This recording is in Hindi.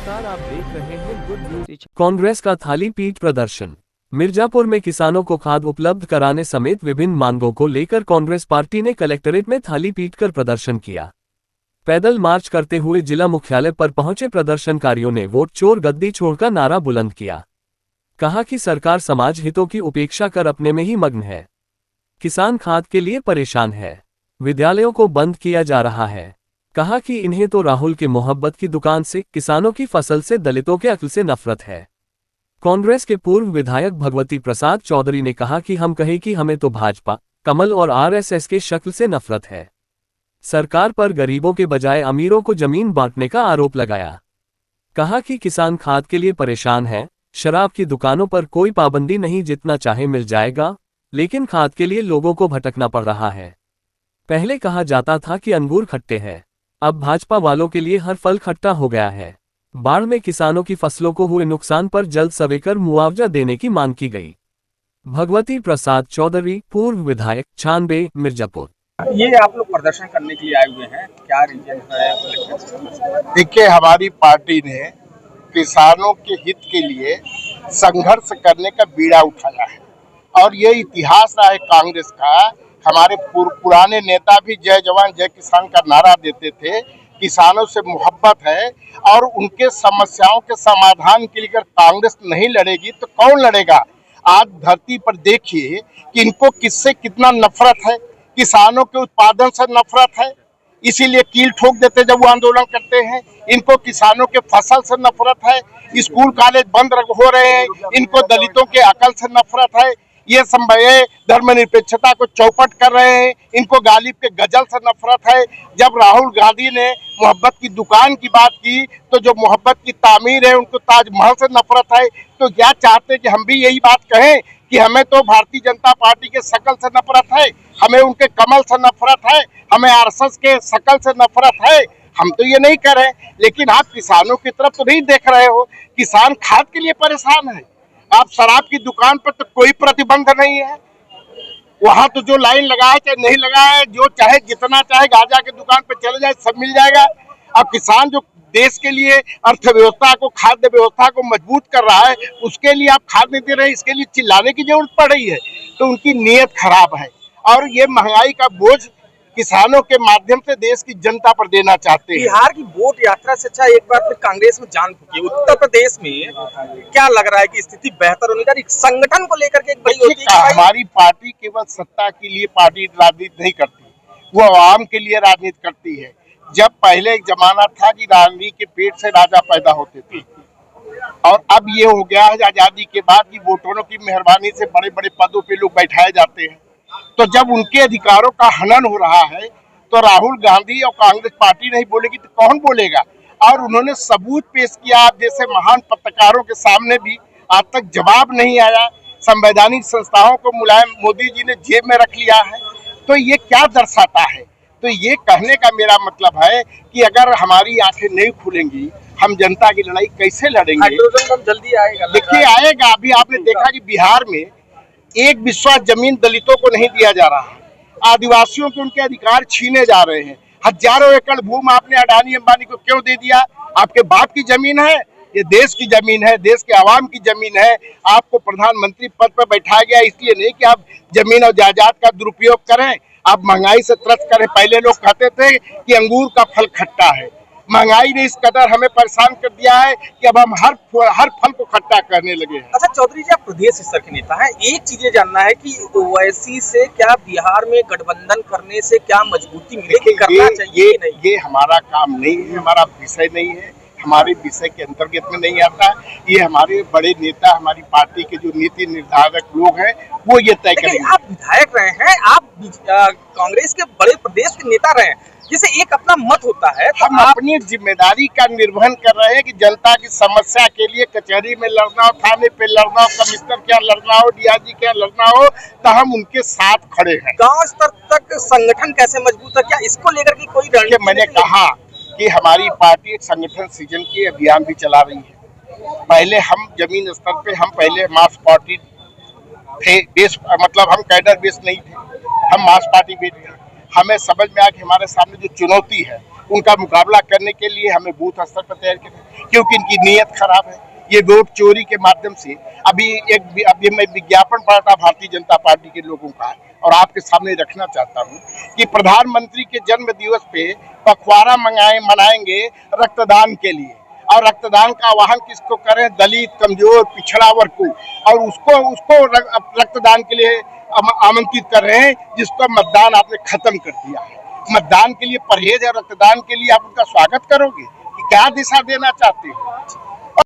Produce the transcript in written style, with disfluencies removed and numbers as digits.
नमस्कार, आप देख रहे हैं गुड न्यूज। कांग्रेस का थाली पीट प्रदर्शन। मिर्जापुर में किसानों को खाद उपलब्ध कराने समेत विभिन्न मांगों को लेकर कांग्रेस पार्टी ने कलेक्ट्रेट में थाली पीटकर प्रदर्शन किया। पैदल मार्च करते हुए जिला मुख्यालय पर पहुंचे प्रदर्शनकारियों ने वोट चोर गद्दी छोड़ का नारा बुलंद किया। कहा कि सरकार समाज हितों की उपेक्षा कर अपने में ही मग्न है। किसान खाद के लिए परेशान है। विद्यालयों को बंद किया जा रहा है। कहा कि इन्हें तो राहुल के मोहब्बत की दुकान से, किसानों की फसल से, दलितों के अक्ल से नफरत है। कांग्रेस के पूर्व विधायक भगवती प्रसाद चौधरी ने कहा कि हम कहें कि हमें तो भाजपा, कमल और आरएसएस के शक्ल से नफरत है। सरकार पर गरीबों के बजाय अमीरों को जमीन बांटने का आरोप लगाया। कहा कि किसान खाद के लिए परेशान है। शराब की दुकानों पर कोई पाबंदी नहीं, जितना चाहे मिल जाएगा, लेकिन खाद के लिए लोगों को भटकना पड़ रहा है। पहले कहा जाता था कि अंगूर खट्टे हैं, अब भाजपा वालों के लिए हर फल खट्टा हो गया है। बाढ़ में किसानों की फसलों को हुए नुकसान पर जल्द सवेकर मुआवजा देने की मांग की गई। भगवती प्रसाद चौधरी, पूर्व विधायक, छानबे, मिर्जापुर। ये आप लोग प्रदर्शन करने के लिए आए हुए हैं, क्या रीजन है? देखिए, हमारी पार्टी ने किसानों के हित के लिए संघर्ष करने का बीड़ा उठाया है और ये इतिहास रहा है कांग्रेस का। हमारे पुराने नेता भी जय जवान जय किसान का नारा देते थे। किसानों से मोहब्बत है और उनके समस्याओं के समाधान के लिए अगर कांग्रेस नहीं लड़ेगी तो कौन लड़ेगा? आज धरती पर देखिए कि इनको किससे कितना नफरत है। किसानों के उत्पादन से नफरत है, इसीलिए कील ठोक देते जब वो आंदोलन करते हैं। इनको किसानों के फसल से नफरत है, स्कूल कॉलेज बंद हो रहे हैं। इनको दलितों के अकल से नफरत है, ये संभव धर्मनिरपेक्षता को चौपट कर रहे हैं। इनको गालिब के गजल से नफरत है। जब राहुल गांधी ने मोहब्बत की दुकान की बात की तो जो मोहब्बत की तामीर है उनको ताजमहल से नफरत है। तो क्या चाहते हैं कि हम भी यही बात कहें कि हमें तो भारतीय जनता पार्टी के शकल से नफरत है, हमें उनके कमल से नफरत है, हमें आरएसएस के शकल से नफरत है? हम तो ये नहीं कर रहे, लेकिन आप किसानों की तरफ तो नहीं देख रहे हो। किसान खाद के लिए परेशान है। आप शराब की दुकान पर तो कोई प्रतिबंध नहीं है, वहां तो जो लाइन लगा है चाहे नहीं लगा है, जो चाहे जितना चाहे गांजा की दुकान पर चले जाए, सब मिल जाएगा। अब किसान जो देश के लिए अर्थव्यवस्था को, खाद्य व्यवस्था को मजबूत कर रहा है, उसके लिए आप खाद नहीं दे रहे, इसके लिए चिल्लाने की जरूरत पड़ रही है। तो उनकी नीयत खराब है और ये महंगाई का बोझ किसानों के माध्यम से देश की जनता पर देना चाहते हैं। बिहार की वोट यात्रा से अच्छा एक बार फिर कांग्रेस में जान फूकी। उत्तर प्रदेश में क्या लग रहा है कि स्थिति बेहतर होने का? संगठन को लेकर के एक बड़ी होती है। हमारी पार्टी केवल सत्ता के लिए पार्टी राजनीति नहीं करती, वो आवाम के लिए राजनीति करती है। जब पहले एक जमाना था कि रानी के पेट से राजा पैदा होते थे और अब ये हो गया है आजादी के बाद की वोटरों की मेहरबानी से बड़े बड़े पदों पे लोग बैठाए जाते हैं। तो जब उनके अधिकारों का हनन हो रहा है तो राहुल गांधी और कांग्रेस पार्टी नहीं बोलेगी तो कौन बोलेगा? और उन्होंने सबूत पेश किया। आप जैसे महान पत्रकारों के सामने भी आज तक जवाब नहीं आया। संवैधानिक संस्थाओं को मुलायम मोदी जी ने जेब में रख लिया है। तो ये क्या दर्शाता है? तो ये कहने का मेरा मतलब है कि अगर हमारी आंखें नहीं खुलेंगी, हम जनता की लड़ाई कैसे लड़ेंगे? हाइड्रोजन बम जल्दी आएगा। देखिए, आएगा। अभी आपने देखा कि बिहार में एक विश्वास जमीन दलितों को नहीं दिया जा रहा है। आदिवासियों के उनके अधिकार छीने जा रहे हैं। हजारों एकड़ भूमि आपने अडानी अंबानी को क्यों दे दिया? आपके बाप की जमीन है, ये देश की जमीन है, देश के आवाम की जमीन है। आपको प्रधानमंत्री पद पर बैठाया गया इसलिए नहीं कि आप जमीन और जायदाद का दुरुपयोग करें, आप महंगाई से त्रस्त करें। पहले लोग कहते थे कि अंगूर का फल खट्टा है। महंगाई ने इस कदर हमें परेशान कर दिया है कि अब हम हर फल को खट्टा करने लगे हैं। अच्छा चौधरी जी, आप प्रदेश स्तर के नेता हैं, एक चीज ये जानना है कि ओवैसी से क्या बिहार में गठबंधन करने से क्या मजबूती मिलेगी? करना चाहिए नहीं? ये हमारा काम नहीं है, हमारा विषय नहीं है, हमारे विषय के अंतर्गत में नहीं आता। ये हमारे बड़े नेता, हमारी पार्टी के जो नीति निर्धारक लोग हैं वो ये तय करेंगे। आप विधायक रहे हैं, आप कांग्रेस के बड़े प्रदेश के नेता रहे हैं, जिसे एक अपना मत होता है। तो हम अपनी जिम्मेदारी का निर्वहन कर रहे हैं कि जनता की समस्या के लिए कचहरी में लड़ना हो, थाने पे लड़ना हो, कमिश्नर क्या लड़ना हो, डीआईजी क्या लड़ना हो, तो हम उनके साथ खड़े हैं। गांव स्तर तक संगठन कैसे मजबूत है? क्या इसको लेकर के कोई रणनीति? मैंने कहा कि हमारी पार्टी एक संगठन सृजन की अभियान भी चला रही है। पहले हम जमीन स्तर पे पहले मास पार्टी थे, बेस मतलब हम कैडर बेस नहीं थे, हम मास पार्टी बेस थे। हमें समझ में आया कि हमारे सामने जो चुनौती है उनका मुकाबला करने के लिए हमें बूथ स्तर पर तैयार किया। क्योंकि इनकी नीयत खराब है। ये वोट चोरी के माध्यम से अभी मैं विज्ञापन पढ़ा था भारतीय जनता पार्टी के लोगों का और आपके सामने रखना चाहता हूँ कि प्रधानमंत्री के जन्म दिवस पे पखवाड़ा मनाएंगे रक्तदान के लिए, और रक्तदान का आह्वान किसको करें? दलित, कमजोर, पिछड़ा वर्ग को, और उसको रक्तदान के लिए आमंत्रित कर रहे हैं जिसको मतदान आपने खत्म कर दिया है। मतदान के लिए परहेज है, रक्तदान के लिए आप उनका स्वागत करोगे? क्या दिशा देना चाहते हैं?